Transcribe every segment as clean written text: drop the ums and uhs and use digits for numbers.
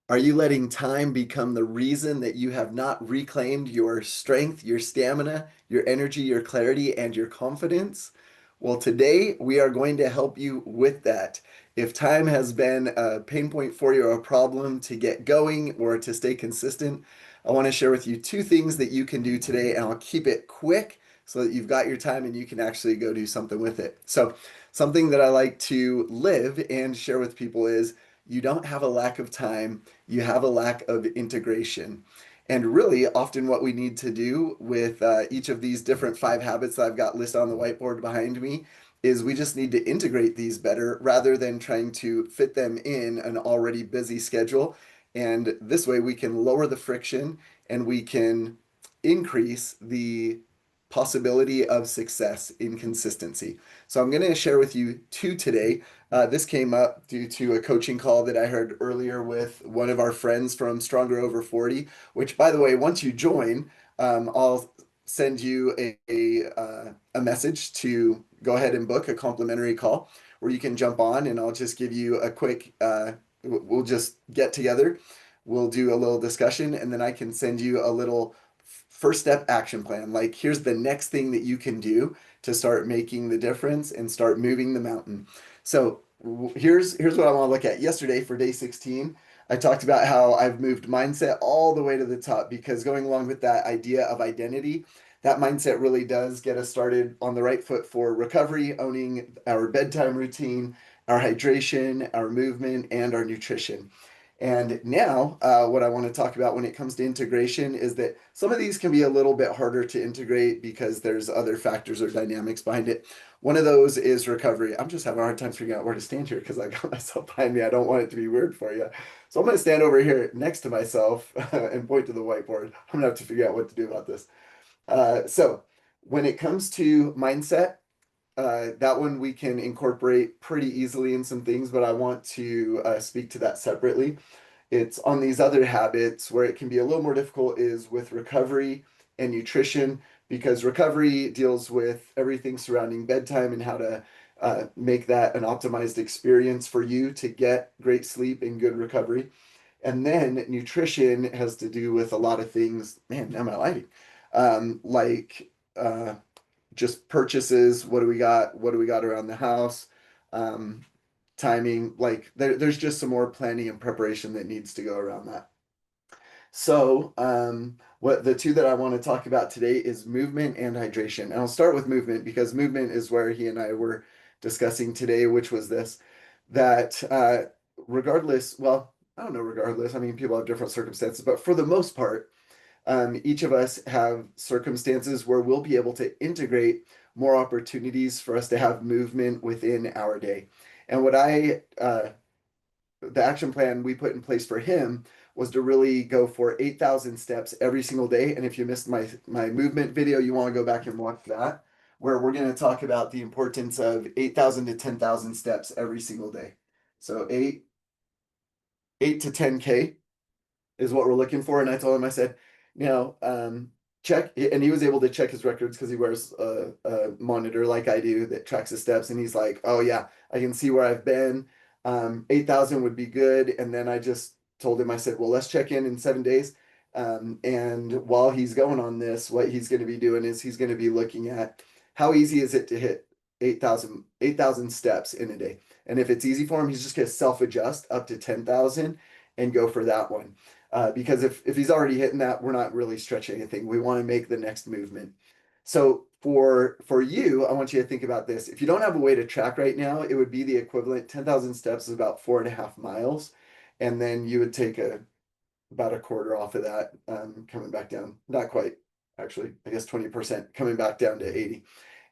Are you letting time become the reason that you have not reclaimed your strength, your stamina, your energy, your clarity, and your confidence? Well, today we are going to help you with that. If time has been a pain point for you or a problem to get going or to stay consistent, I want to share with you two things that you can do today, and I'll keep it quick so that you've got your time and you can actually go do something with it. So, something that I like to live and share with people is you don't have a lack of time, you have a lack of integration. And really, often what we need to do with each of these different five habits that I've got listed on the whiteboard behind me is we just need to integrate these better rather than trying to fit them in an already busy schedule. And this way we can lower the friction and we can increase the possibility of success in consistency. So I'm going to share with you two today. This came up due to a coaching call that I heard earlier with one of our friends from Stronger Over 40, which, by the way, once you join, I'll send you a message to go ahead and book a complimentary call where you can jump on and I'll just give you a quick, we'll just get together. We'll do a little discussion and then I can send you a little first step action plan. Like, here's the next thing that you can do to start making the difference and start moving the mountain. So here's what I want to look at. Yesterday for day 16, I talked about how I've moved mindset all the way to the top because going along with that idea of identity, that mindset really does get us started on the right foot for recovery, owning our bedtime routine, our hydration, our movement, and our nutrition. And now, what I want to talk about when it comes to integration is that some of these can be a little bit harder to integrate because there's other factors or dynamics behind it. One of those is recovery. I'm just having a hard time figuring out where to stand here because I got myself behind me. I don't want it to be weird for you. So I'm going to stand over here next to myself and point to the whiteboard. I'm going to have to figure out what to do about this. So when it comes to mindset, that one we can incorporate pretty easily in some things, but I want to speak to that separately. It's on these other habits where it can be a little more difficult is with recovery and nutrition, because recovery deals with everything surrounding bedtime and how to make that an optimized experience for you to get great sleep and good recovery. And then nutrition has to do with a lot of things. Man, am I lighting? Like just purchases. What do we got? What do we got around the house? Um, Timing. Like there's just some more planning and preparation that needs to go around that. So, what the two that I want to talk about today is movement and hydration. And I'll start with movement because movement is where he and I were discussing today, which was this that regardless, well, I don't know, regardless, I mean, people have different circumstances, but for the most part, each of us have circumstances where we'll be able to integrate more opportunities for us to have movement within our day. And the action plan we put in place for him was to really go for 8,000 steps every single day. And if you missed my movement video, you want to go back and watch that, where we're going to talk about the importance of 8,000 to 10,000 steps every single day. So 8 to 10K is what we're looking for. And I told him, I said, you know, check. And he was able to check his records because he wears a monitor like I do that tracks his steps. And he's like, oh, yeah, I can see where I've been. 8,000 would be good. And then I just told him, I said, well, let's check in 7 days. And while he's going on this, what he's going to be doing is he's going to be looking at how easy is it to hit 8,000 steps in a day. And if it's easy for him, he's just going to self adjust up to 10,000 and go for that one. Because if he's already hitting that, we're not really stretching anything. We want to make the next movement. So for you, I want you to think about this. If you don't have a way to track right now, it would be the equivalent. 10,000 steps is about 4.5 miles, and then you would take about a quarter off of that, coming back down. Not quite, actually. I guess 20% coming back down to 80.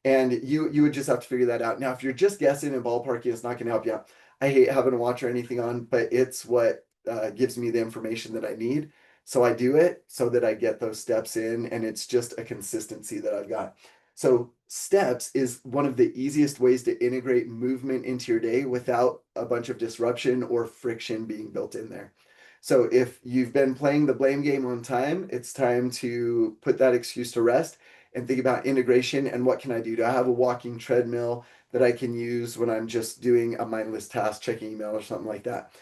And you would just have to figure that out. Now, if you're just guessing and ballparking, it's not going to help you out. I hate having a watch or anything on, but it's what gives me the information that I need. So I do it so that I get those steps in, and it's just a consistency that I've got. So steps is one of the easiest ways to integrate movement into your day without a bunch of disruption or friction being built in there. So if you've been playing the blame game on time, it's time to put that excuse to rest and think about integration and what can I do? Do I have a walking treadmill that I can use when I'm just doing a mindless task, checking email or something like that?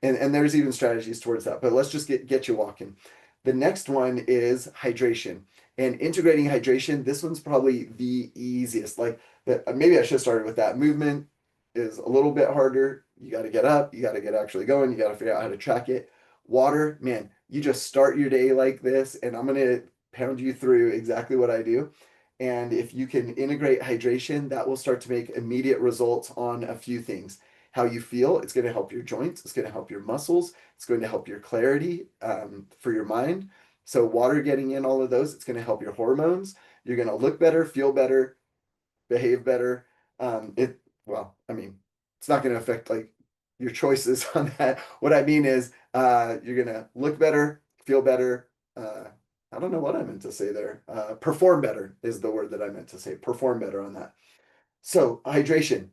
And there's even strategies towards that, but let's just get you walking. The next one is hydration. And integrating hydration, this one's probably the easiest. Like that, maybe I should have started with that. Movement is a little bit harder. You got to get up, you got to get actually going, you got to figure out how to track it. Water, man, you just start your day like this, and I'm gonna pound you through exactly what I do. And if you can integrate hydration, that will start to make immediate results on a few things. How you feel, it's going to help your joints, it's going to help your muscles, it's going to help your clarity for your mind. So, water getting in all of those, it's going to help your hormones. You're going to look better, feel better, behave better. It, well, I mean, it's not going to affect like your choices on that. What I mean is, you're going to look better, feel better. I don't know what I meant to say there. Perform better is the word that I meant to say. Perform better on that. So, hydration.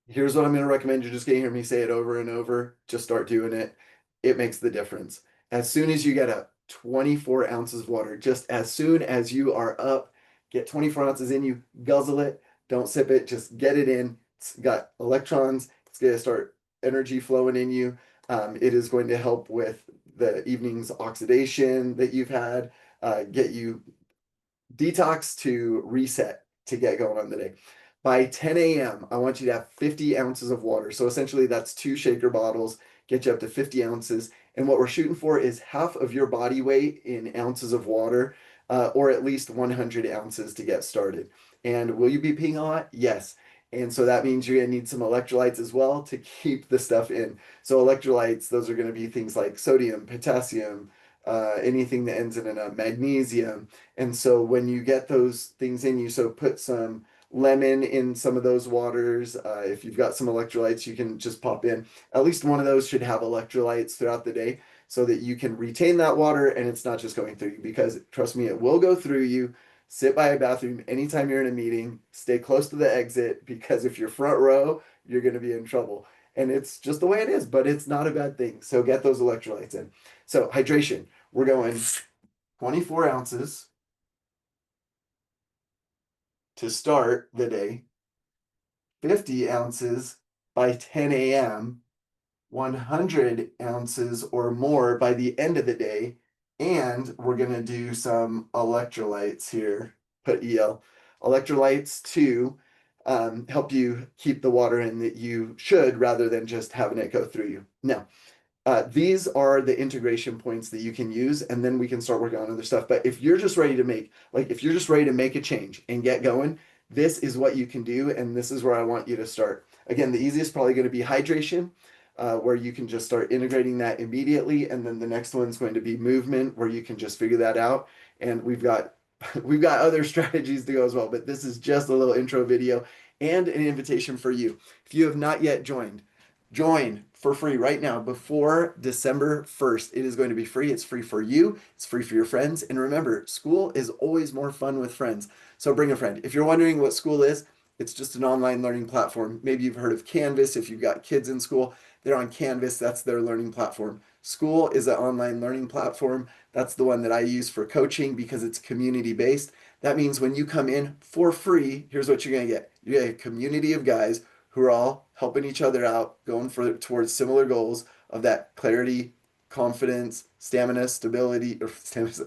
Here's what I'm going to recommend. You're just going to hear me say it over and over. Just start doing it. It makes the difference. As soon as you get up, 24 ounces of water, just as soon as you are up, get 24 ounces in you, guzzle it, don't sip it, just get it in. It's got electrons, it's going to start energy flowing in you. It is going to help with the evening's oxidation that you've had, get you detox to reset to get going on the day. By 10 a.m., I want you to have 50 ounces of water. So essentially, that's two shaker bottles, get you up to 50 ounces. And what we're shooting for is half of your body weight in ounces of water, or at least 100 ounces to get started. And will you be peeing a lot? Yes. And so that means you're going to need some electrolytes as well to keep the stuff in. So electrolytes, those are going to be things like sodium, potassium, anything that ends in a magnesium. And so when you get those things in you, so put some lemon in some of those waters. If you've got some electrolytes, you can just pop in. At least one of those should have electrolytes throughout the day so that you can retain that water and it's not just going through you because trust me, it will go through you. Sit by a bathroom anytime you're in a meeting, stay close to the exit because if you're front row, you're going to be in trouble. And it's just the way it is, but it's not a bad thing. So get those electrolytes in. So hydration, we're going 24 ounces to start the day, 50 ounces by 10 a.m., 100 ounces or more by the end of the day. And we're going to do some electrolytes here. Put EL. Electrolytes to help you keep the water in that you should rather than just having it go through you. Now, these are the integration points that you can use, and then we can start working on other stuff. But if you're just ready to make, like, if you're just ready to make a change and get going, this is what you can do, and this is where I want you to start. Again, the easiest is probably going to be hydration, where you can just start integrating that immediately, and then the next one's going to be movement, where you can just figure that out. And we've got we've got other strategies to go as well, but this is just a little intro video and an invitation for you. If you have not yet joined, join for free right now before December 1st. It is going to be free. It's free for you. It's free for your friends. And remember, Skool is always more fun with friends. So bring a friend. If you're wondering what Skool is, it's just an online learning platform. Maybe you've heard of Canvas. If you've got kids in school, they're on Canvas. That's their learning platform. Skool is an online learning platform. That's the one that I use for coaching because it's community based. That means when you come in for free, here's what you're going to get. You get a community of guys who are all helping each other out, going for towards similar goals of that clarity, confidence, stamina, stability, or stamina,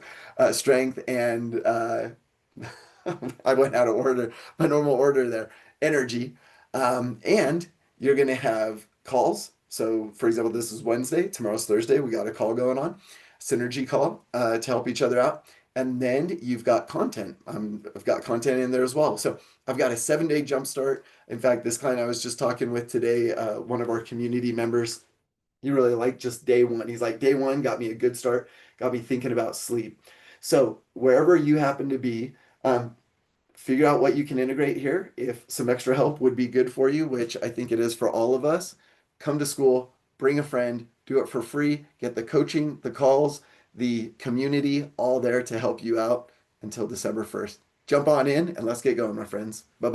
strength, and I went out of order, my normal order there, energy. And you're going to have calls. So, for example, this is Wednesday, tomorrow's Thursday. We got a call going on, synergy call to help each other out. And then you've got content. I've got content in there as well. So I've got a 7-day jump start. In fact, this client I was just talking with today, one of our community members, he really liked just day one. He's like, day one got me a good start, got me thinking about sleep. So wherever you happen to be, figure out what you can integrate here. If some extra help would be good for you, which I think it is for all of us, come to Skool, bring a friend, do it for free, get the coaching, the calls, the community, all there to help you out until December 1st. Jump on in and let's get going, my friends. Bye bye.